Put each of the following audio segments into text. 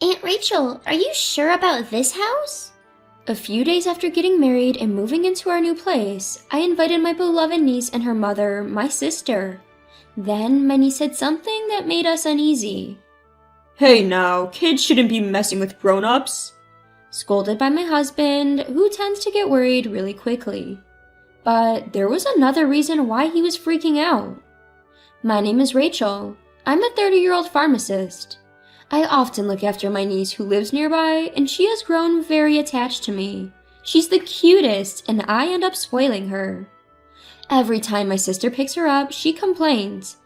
Aunt Rachel, are you sure about this house? A few days after getting married and moving into our new place, I invited my beloved niece and her mother, my sister. Then my niece said something that made us uneasy. Hey now, kids shouldn't be messing with grown-ups. Scolded by my husband, who tends to get worried really quickly. But there was another reason why he was freaking out. My name is Rachel. I'm a 30-year-old pharmacist. I often look after my niece who lives nearby, and she has grown very attached to me. She's the cutest, and I end up spoiling her. Every time my sister picks her up, she complains.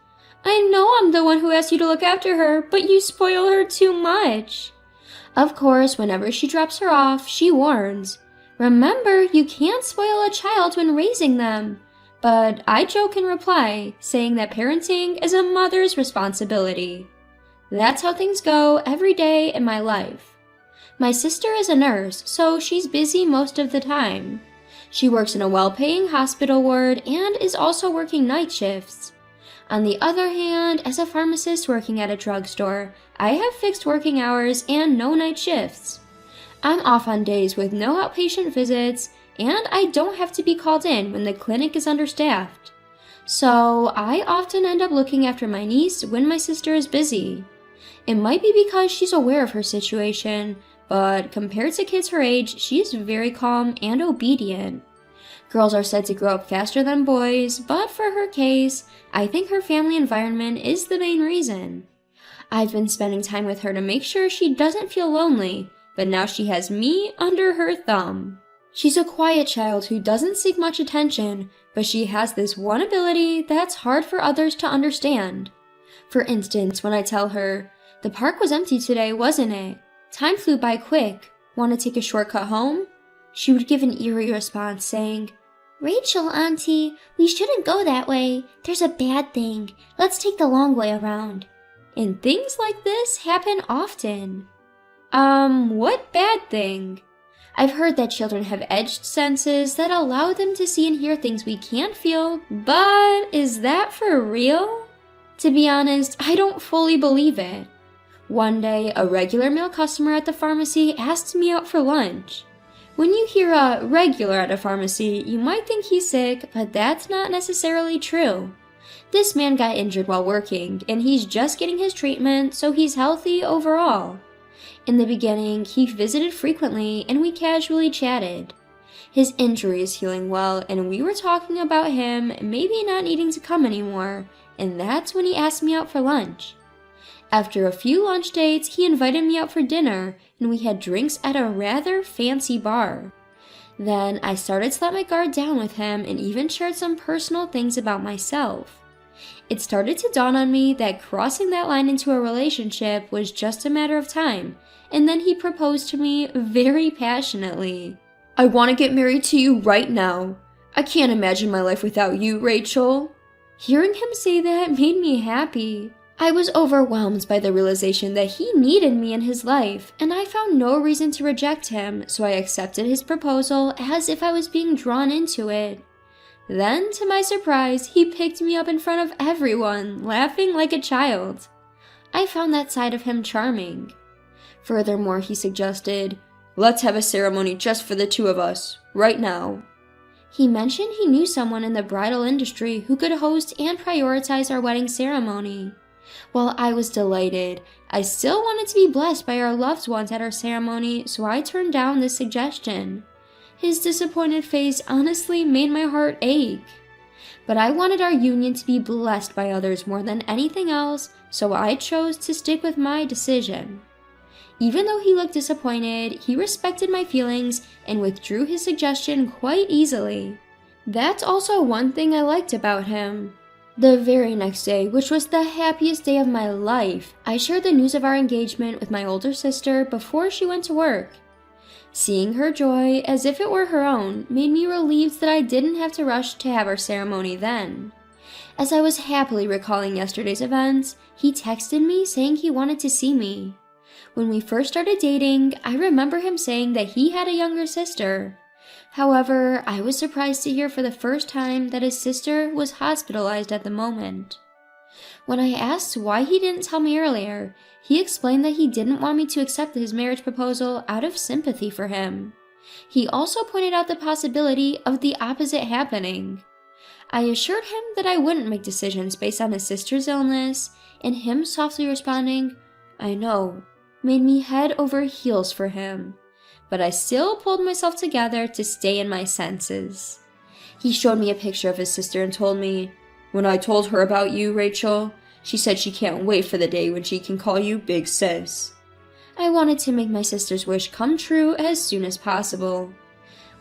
I know I'm the one who asked you to look after her, but you spoil her too much. Of course, whenever she drops her off, she warns, remember, you can't spoil a child when raising them. But I joke in reply, saying that parenting is a mother's responsibility. That's how things go every day in my life. My sister is a nurse, so she's busy most of the time. She works in a well-paying hospital ward and is also working night shifts. On the other hand, as a pharmacist working at a drugstore, I have fixed working hours and no night shifts. I'm off on days with no outpatient visits, and I don't have to be called in when the clinic is understaffed. So I often end up looking after my niece when my sister is busy. It might be because she's aware of her situation, but compared to kids her age, she is very calm and obedient. Girls are said to grow up faster than boys, but for her case, I think her family environment is the main reason. I've been spending time with her to make sure she doesn't feel lonely, but now she has me under her thumb. She's a quiet child who doesn't seek much attention, but she has this one ability that's hard for others to understand. For instance, when I tell her, the park was empty today, wasn't it? Time flew by quick. Want to take a shortcut home? She would give an eerie response saying, Rachel, Auntie, we shouldn't go that way. There's a bad thing. Let's take the long way around. And things like this happen often. What bad thing? I've heard that children have edged senses that allow them to see and hear things we can't feel, but is that for real? To be honest, I don't fully believe it. One day, a regular male customer at the pharmacy asked me out for lunch. When you hear a regular at a pharmacy, you might think he's sick, but that's not necessarily true. This man got injured while working, and he's just getting his treatment, so he's healthy overall. In the beginning, he visited frequently, and we casually chatted. His injury is healing well, and we were talking about him maybe not needing to come anymore, and that's when he asked me out for lunch. After a few lunch dates, he invited me out for dinner, and we had drinks at a rather fancy bar. Then I started to let my guard down with him and even shared some personal things about myself. It started to dawn on me that crossing that line into a relationship was just a matter of time, and then he proposed to me very passionately. I want to get married to you right now. I can't imagine my life without you, Rachel. Hearing him say that made me happy. I was overwhelmed by the realization that he needed me in his life, and I found no reason to reject him, so I accepted his proposal as if I was being drawn into it. Then, to my surprise, he picked me up in front of everyone, laughing like a child. I found that side of him charming. Furthermore, he suggested, let's have a ceremony just for the two of us, right now. He mentioned he knew someone in the bridal industry who could host and prioritize our wedding ceremony. While I was delighted, I still wanted to be blessed by our loved ones at our ceremony, so I turned down this suggestion. His disappointed face honestly made my heart ache. But I wanted our union to be blessed by others more than anything else, so I chose to stick with my decision. Even though he looked disappointed, he respected my feelings and withdrew his suggestion quite easily. That's also one thing I liked about him. The very next day, which was the happiest day of my life, I shared the news of our engagement with my older sister before she went to work. Seeing her joy, as if it were her own, made me relieved that I didn't have to rush to have our ceremony then. As I was happily recalling yesterday's events, he texted me saying he wanted to see me. When we first started dating, I remember him saying that he had a younger sister. However, I was surprised to hear for the first time that his sister was hospitalized at the moment. When I asked why he didn't tell me earlier, he explained that he didn't want me to accept his marriage proposal out of sympathy for him. He also pointed out the possibility of the opposite happening. I assured him that I wouldn't make decisions based on his sister's illness, and him softly responding, "I know," made me head over heels for him. But I still pulled myself together to stay in my senses. He showed me a picture of his sister and told me, "When I told her about you, Rachel, she said she can't wait for the day when she can call you Big Sis." I wanted to make my sister's wish come true as soon as possible.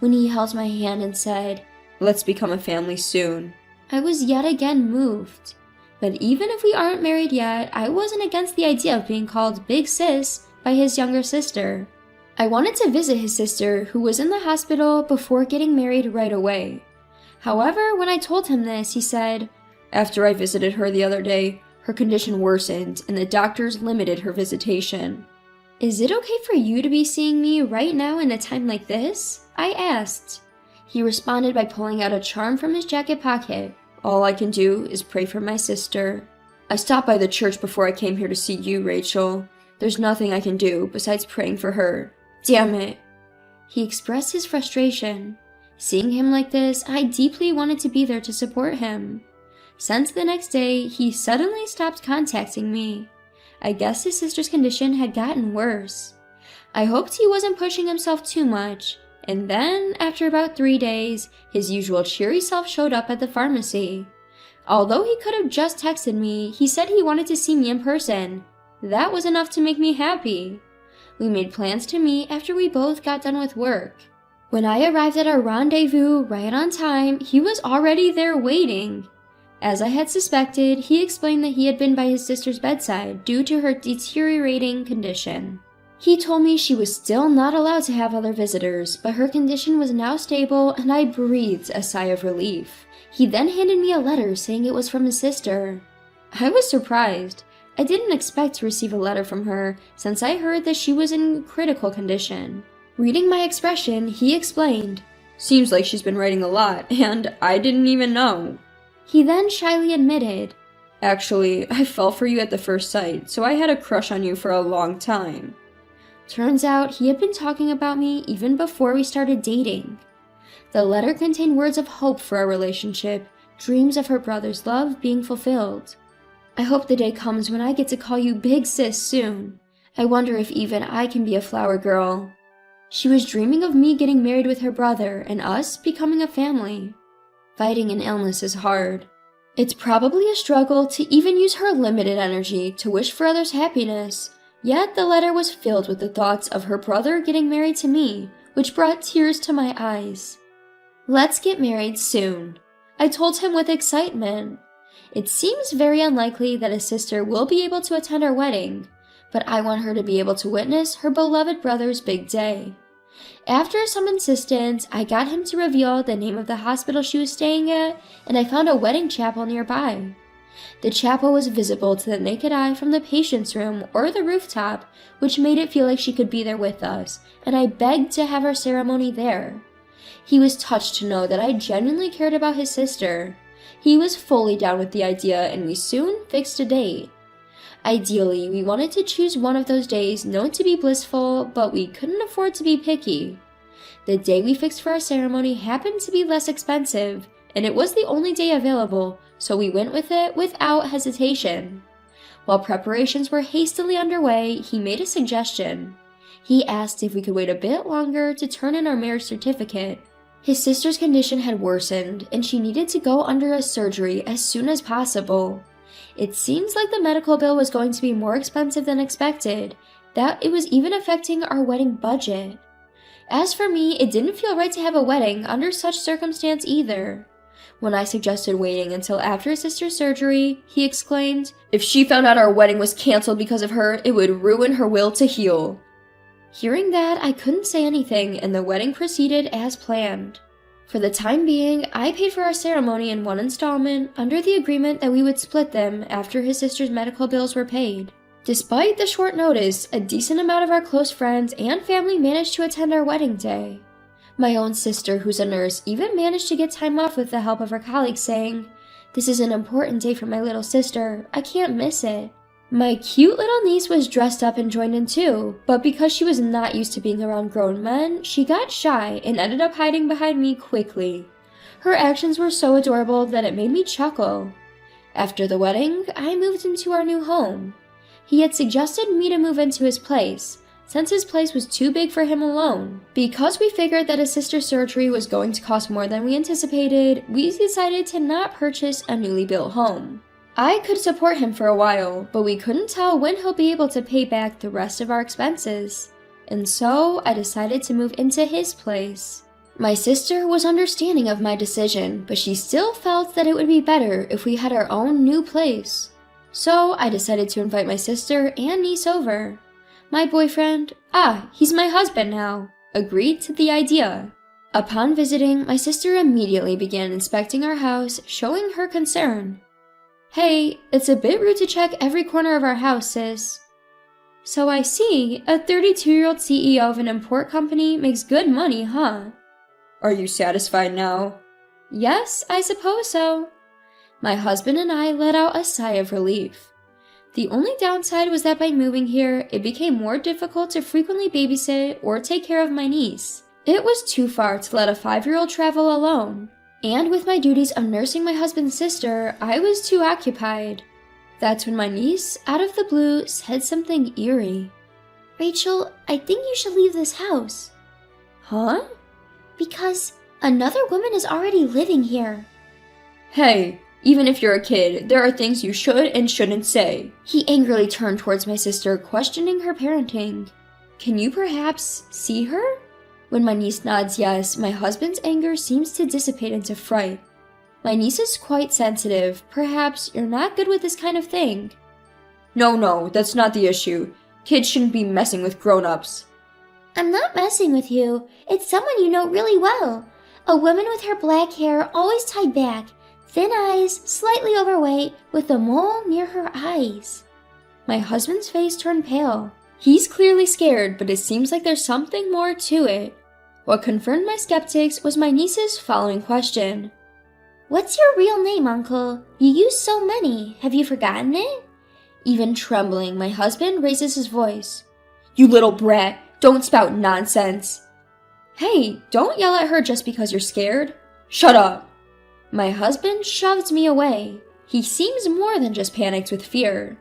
When he held my hand and said, "Let's become a family soon," I was yet again moved. But even if we aren't married yet, I wasn't against the idea of being called Big Sis by his younger sister. I wanted to visit his sister, who was in the hospital, before getting married right away. However, when I told him this, he said, "After I visited her the other day, her condition worsened and the doctors limited her visitation." "Is it okay for you to be seeing me right now in a time like this?" I asked. He responded by pulling out a charm from his jacket pocket. "All I can do is pray for my sister. I stopped by the church before I came here to see you, Rachel. There's nothing I can do besides praying for her. Damn it." He expressed his frustration. Seeing him like this, I deeply wanted to be there to support him. Since the next day, he suddenly stopped contacting me. I guess his sister's condition had gotten worse. I hoped he wasn't pushing himself too much, and then, after about 3 days, his usual cheery self showed up at the pharmacy. Although he could have just texted me, he said he wanted to see me in person. That was enough to make me happy. We made plans to meet after we both got done with work. When I arrived at our rendezvous right on time, he was already there waiting. As I had suspected, he explained that he had been by his sister's bedside due to her deteriorating condition. He told me she was still not allowed to have other visitors, but her condition was now stable, and I breathed a sigh of relief. He then handed me a letter saying it was from his sister. I was surprised. I didn't expect to receive a letter from her, since I heard that she was in critical condition. Reading my expression, he explained, "Seems like she's been writing a lot, and I didn't even know." He then shyly admitted, "Actually, I fell for you at the first sight, so I had a crush on you for a long time." Turns out he had been talking about me even before we started dating. The letter contained words of hope for our relationship, dreams of her brother's love being fulfilled. "I hope the day comes when I get to call you Big Sis soon. I wonder if even I can be a flower girl." She was dreaming of me getting married with her brother and us becoming a family. Fighting an illness is hard. It's probably a struggle to even use her limited energy to wish for others' happiness. Yet the letter was filled with the thoughts of her brother getting married to me, which brought tears to my eyes. "Let's get married soon," I told him with excitement. It seems very unlikely that his sister will be able to attend our wedding, but I want her to be able to witness her beloved brother's big day. After some insistence, I got him to reveal the name of the hospital she was staying at, and I found a wedding chapel nearby. The chapel was visible to the naked eye from the patient's room or the rooftop, which made it feel like she could be there with us, and I begged to have our ceremony there. He was touched to know that I genuinely cared about his sister. He was fully down with the idea, and we soon fixed a date. Ideally, we wanted to choose one of those days known to be blissful, but we couldn't afford to be picky. The day we fixed for our ceremony happened to be less expensive, and it was the only day available, so we went with it without hesitation. While preparations were hastily underway, he made a suggestion. He asked if we could wait a bit longer to turn in our marriage certificate. His sister's condition had worsened, and she needed to go under a surgery as soon as possible. It seems like the medical bill was going to be more expensive than expected, that it was even affecting our wedding budget. As for me, it didn't feel right to have a wedding under such circumstance either. When I suggested waiting until after his sister's surgery, he exclaimed, "If she found out our wedding was canceled because of her, it would ruin her will to heal." Hearing that, I couldn't say anything, and the wedding proceeded as planned. For the time being, I paid for our ceremony in one installment, under the agreement that we would split them after his sister's medical bills were paid. Despite the short notice, a decent amount of our close friends and family managed to attend our wedding day. My own sister, who's a nurse, even managed to get time off with the help of her colleagues, saying, This is an important day for my little sister. I can't miss it. My cute little niece was dressed up and joined in too, but because she was not used to being around grown men, she got shy and ended up hiding behind me quickly. Her actions were so adorable that it made me chuckle. After the wedding, I moved into our new home. He had suggested me to move into his place, since his place was too big for him alone. Because we figured that his sister's surgery was going to cost more than we anticipated, we decided to not purchase a newly built home. I could support him for a while, but we couldn't tell when he'll be able to pay back the rest of our expenses. And so I decided to move into his place. My sister was understanding of my decision, but she still felt that it would be better if we had our own new place. So I decided to invite my sister and niece over. My boyfriend, he's my husband now, agreed to the idea. Upon visiting, my sister immediately began inspecting our house, showing her concern. Hey, it's a bit rude to check every corner of our house, sis. So I see, a 32-year-old CEO of an import company makes good money, huh? Are you satisfied now? Yes, I suppose so. My husband and I let out a sigh of relief. The only downside was that by moving here, it became more difficult to frequently babysit or take care of my niece. It was too far to let a 5-year-old travel alone. And with my duties of nursing my husband's sister, I was too occupied. That's when my niece, out of the blue, said something eerie. Rachel, I think you should leave this house. Huh? Because another woman is already living here. Hey, even if you're a kid, there are things you should and shouldn't say. He angrily turned towards my sister, questioning her parenting. Can you perhaps see her? When my niece nods yes, my husband's anger seems to dissipate into fright. My niece is quite sensitive. Perhaps you're not good with this kind of thing. No, that's not the issue. Kids shouldn't be messing with grown-ups. I'm not messing with you. It's someone you know really well. A woman with her black hair always tied back, thin eyes, slightly overweight, with a mole near her eyes. My husband's face turned pale. He's clearly scared, but it seems like there's something more to it. What confirmed my skeptics was my niece's following question. What's your real name, Uncle? You use so many. Have you forgotten it? Even trembling, my husband raises his voice. You little brat, don't spout nonsense. Hey, don't yell at her just because you're scared. Shut up. My husband shoved me away. He seems more than just panicked with fear.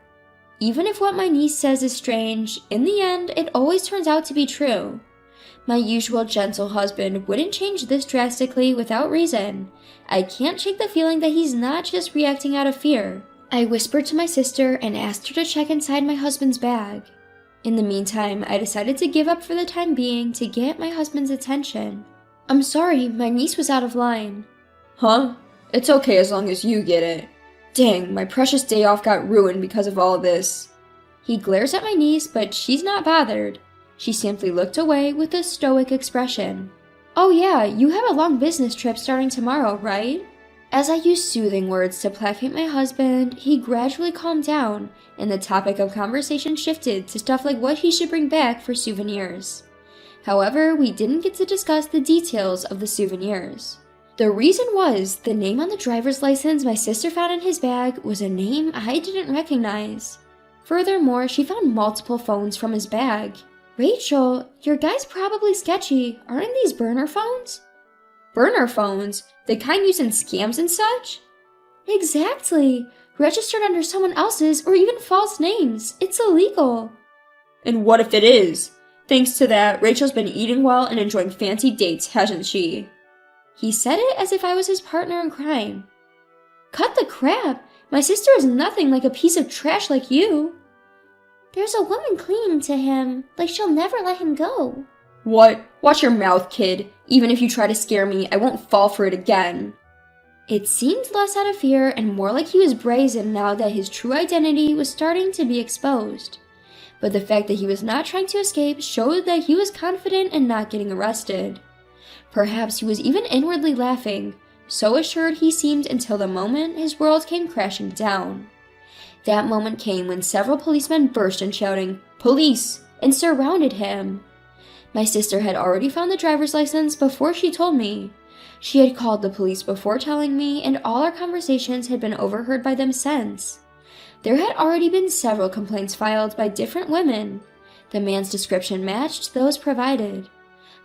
Even if what my niece says is strange, in the end, it always turns out to be true. My usual gentle husband wouldn't change this drastically without reason. I can't shake the feeling that he's not just reacting out of fear. I whispered to my sister and asked her to check inside my husband's bag. In the meantime, I decided to give up for the time being to get my husband's attention. I'm sorry, my niece was out of line. Huh? It's okay as long as you get it. Dang, my precious day off got ruined because of all this. He glares at my niece, but she's not bothered. She simply looked away with a stoic expression. Oh yeah, you have a long business trip starting tomorrow, right? As I used soothing words to placate my husband, he gradually calmed down, and the topic of conversation shifted to stuff like what he should bring back for souvenirs. However, we didn't get to discuss the details of the souvenirs. The reason was, the name on the driver's license my sister found in his bag was a name I didn't recognize. Furthermore, she found multiple phones from his bag. Rachel, your guy's probably sketchy. Aren't these burner phones? Burner phones? The kind used in scams and such? Exactly. Registered under someone else's or even false names. It's illegal. And what if it is? Thanks to that, Rachel's been eating well and enjoying fancy dates, hasn't she? He said it as if I was his partner in crime. Cut the crap! My sister is nothing like a piece of trash like you. There's a woman clinging to him, like she'll never let him go. What? Watch your mouth, kid. Even if you try to scare me, I won't fall for it again. It seemed less out of fear and more like he was brazen now that his true identity was starting to be exposed. But the fact that he was not trying to escape showed that he was confident in not getting arrested. Perhaps he was even inwardly laughing, so assured he seemed until the moment his world came crashing down. That moment came when several policemen burst in shouting, "Police!" and surrounded him. My sister had already found the driver's license before she told me. She had called the police before telling me, and all our conversations had been overheard by them since. There had already been several complaints filed by different women. The man's description matched those provided.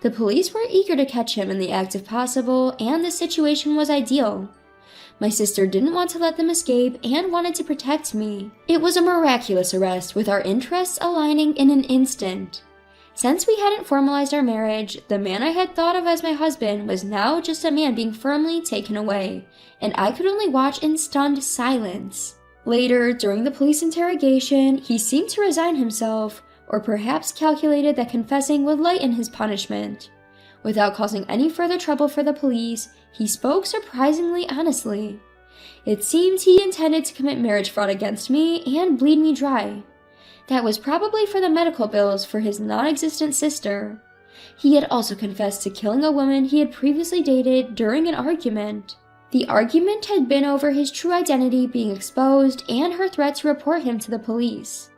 The police were eager to catch him in the act if possible, and the situation was ideal. My sister didn't want to let them escape and wanted to protect me. It was a miraculous arrest, with our interests aligning in an instant. Since we hadn't formalized our marriage, the man I had thought of as my husband was now just a man being firmly taken away, and I could only watch in stunned silence. Later, during the police interrogation, he seemed to resign himself, or perhaps calculated that confessing would lighten his punishment. Without causing any further trouble for the police, he spoke surprisingly honestly. It seemed he intended to commit marriage fraud against me and bleed me dry. That was probably for the medical bills for his non-existent sister. He had also confessed to killing a woman he had previously dated during an argument. The argument had been over his true identity being exposed and her threat to report him to the police.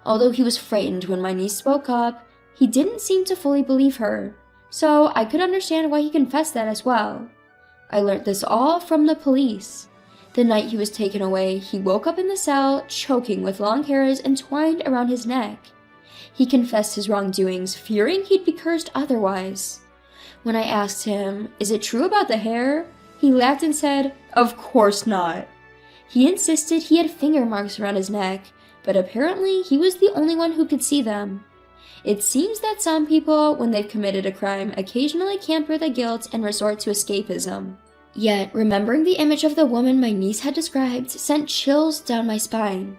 Although he was frightened when my niece spoke up, he didn't seem to fully believe her, so I could understand why he confessed that as well. I learnt this all from the police. The night he was taken away, he woke up in the cell, choking with long hairs entwined around his neck. He confessed his wrongdoings, fearing he'd be cursed otherwise. When I asked him, "Is it true about the hair?" he laughed and said, "Of course not." He insisted he had finger marks around his neck, but apparently he was the only one who could see them. It seems that some people, when they've committed a crime, occasionally camper the guilt and resort to escapism. Yet, remembering the image of the woman my niece had described sent chills down my spine.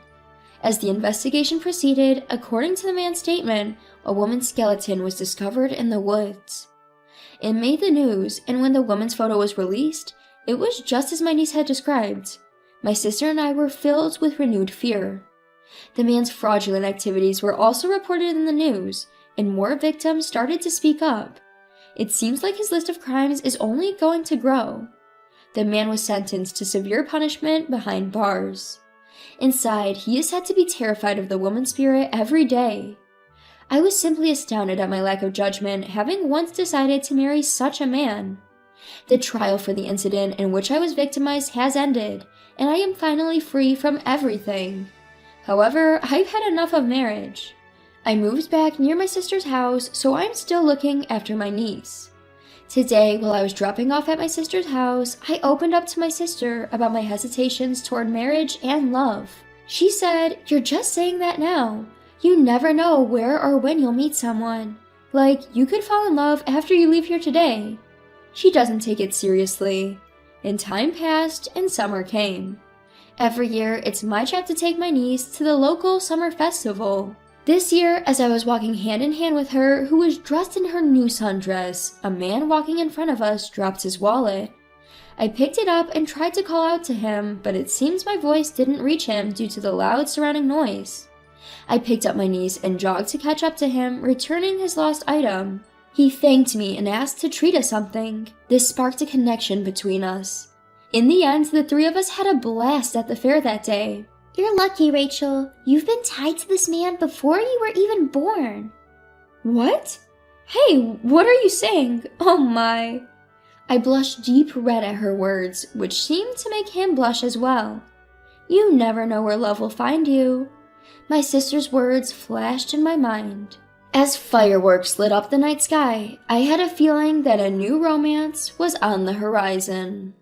As the investigation proceeded, according to the man's statement, a woman's skeleton was discovered in the woods. It made the news, and when the woman's photo was released, it was just as my niece had described. My sister and I were filled with renewed fear. The man's fraudulent activities were also reported in the news, and more victims started to speak up. It seems like his list of crimes is only going to grow. The man was sentenced to severe punishment behind bars. Inside, he is said to be terrified of the woman's spirit every day. I was simply astounded at my lack of judgment, having once decided to marry such a man. The trial for the incident in which I was victimized has ended, and I am finally free from everything. However, I've had enough of marriage. I moved back near my sister's house, so I'm still looking after my niece. Today, while I was dropping off at my sister's house, I opened up to my sister about my hesitations toward marriage and love. She said, "You're just saying that now. You never know where or when you'll meet someone. Like, you could fall in love after you leave here today." She doesn't take it seriously. And time passed, and summer came. Every year, it's my job to take my niece to the local summer festival. This year, as I was walking hand in hand with her, who was dressed in her new sundress, a man walking in front of us dropped his wallet. I picked it up and tried to call out to him, but it seems my voice didn't reach him due to the loud surrounding noise. I picked up my niece and jogged to catch up to him, returning his lost item. He thanked me and asked to treat us something. This sparked a connection between us. In the end, the three of us had a blast at the fair that day. You're lucky, Rachel. You've been tied to this man before you were even born. What? Hey, what are you saying? Oh my. I blushed deep red at her words, which seemed to make him blush as well. You never know where love will find you. My sister's words flashed in my mind. As fireworks lit up the night sky, I had a feeling that a new romance was on the horizon.